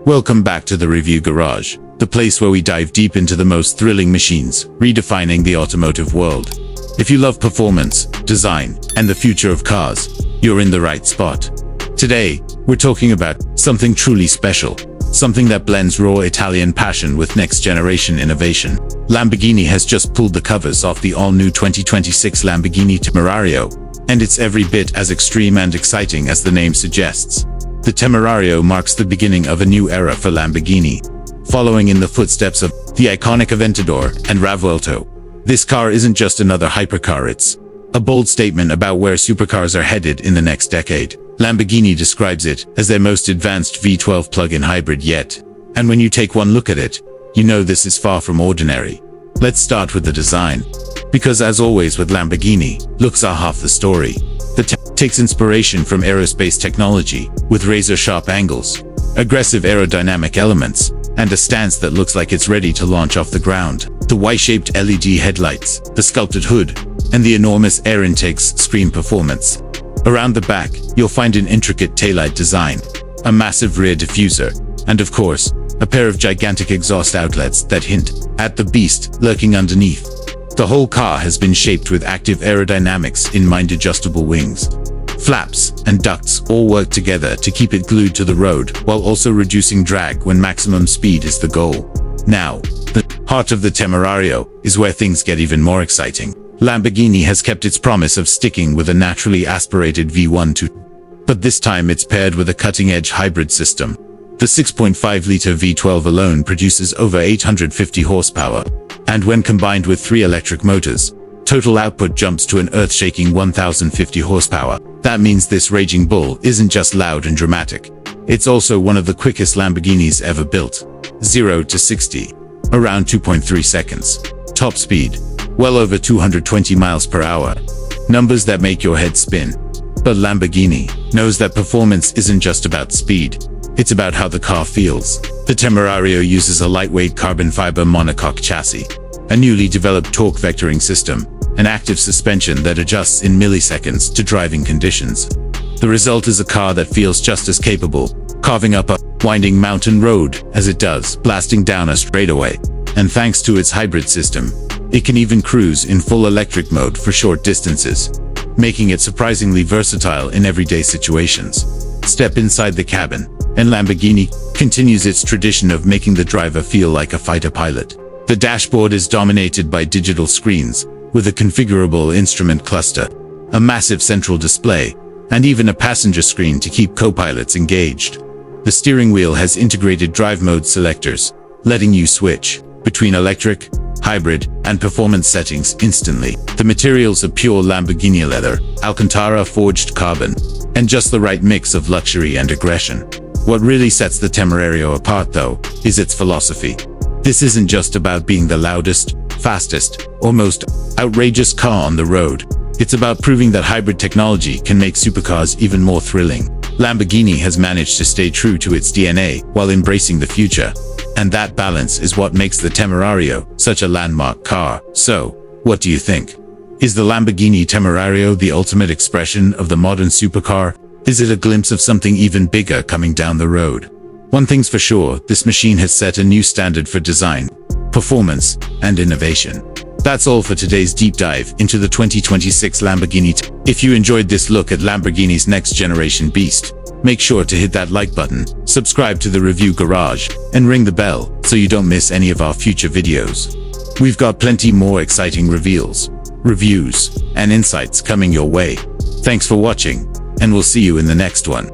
Welcome back to the Review Garage, the place where we dive deep into the most thrilling machines, redefining the automotive world. If you love performance, design, and the future of cars, you're in the right spot. Today, we're talking about something truly special, something that blends raw Italian passion with next-generation innovation. Lamborghini has just pulled the covers off the all-new 2026 Lamborghini Temerario, and it's every bit as extreme and exciting as the name suggests. The Temerario marks the beginning of a new era for Lamborghini, following in the footsteps of the iconic Aventador and Revuelto. This car isn't just another hypercar, it's a bold statement about where supercars are headed in the next decade. Lamborghini describes it as their most advanced V12 plug-in hybrid yet. And when you take one look at it, you know this is far from ordinary. Let's start with the design. Because as always with Lamborghini, looks are half the story. The takes inspiration from aerospace technology, with razor-sharp angles, aggressive aerodynamic elements, and a stance that looks like it's ready to launch off the ground. The Y-shaped LED headlights, the sculpted hood, and the enormous air intakes scream performance. Around the back, you'll find an intricate taillight design, a massive rear diffuser, and of course, a pair of gigantic exhaust outlets that hint at the beast lurking underneath. The whole car has been shaped with active aerodynamics in mind. Adjustable wings, flaps, and ducts all work together to keep it glued to the road while also reducing drag when maximum speed is the goal. Now, the heart of the Temerario is where things get even more exciting. Lamborghini has kept its promise of sticking with a naturally aspirated V12, but this time it's paired with a cutting-edge hybrid system. The 6.5-liter V12 alone produces over 850 horsepower, and when combined with 3 electric motors, total output jumps to an earth-shaking 1050 horsepower. That means this raging bull isn't just loud and dramatic. It's also one of the quickest Lamborghinis ever built. 0 to 60, around 2.3 seconds. Top speed, well over 220 miles per hour. Numbers that make your head spin. But Lamborghini knows that performance isn't just about speed. It's about how the car feels. The Temerario uses a lightweight carbon fiber monocoque chassis, a newly developed torque vectoring system, and active suspension that adjusts in milliseconds to driving conditions. The result is a car that feels just as capable, carving up a winding mountain road as it does blasting down a straightaway. And thanks to its hybrid system, it can even cruise in full electric mode for short distances, making it surprisingly versatile in everyday situations. Step inside the cabin, and Lamborghini continues its tradition of making the driver feel like a fighter pilot. The dashboard is dominated by digital screens, with a configurable instrument cluster, a massive central display, and even a passenger screen to keep co-pilots engaged. The steering wheel has integrated drive mode selectors, letting you switch between electric, hybrid, and performance settings instantly. The materials are pure Lamborghini leather, Alcantara forged carbon, and just the right mix of luxury and aggression. What really sets the Temerario apart, though, is its philosophy. This isn't just about being the loudest, fastest, or most outrageous car on the road. It's about proving that hybrid technology can make supercars even more thrilling. Lamborghini has managed to stay true to its DNA while embracing the future. And that balance is what makes the Temerario such a landmark car. So, what do you think? Is the Lamborghini Temerario the ultimate expression of the modern supercar? Is it a glimpse of something even bigger coming down the road? One thing's for sure, this machine has set a new standard for design, performance, and innovation. That's all for today's deep dive into the 2026 Lamborghini. If you enjoyed this look at Lamborghini's next-generation beast, make sure to hit that like button, subscribe to the Review Garage, and ring the bell so you don't miss any of our future videos. We've got plenty more exciting reveals, reviews, and insights coming your way. Thanks for watching, and we'll see you in the next one.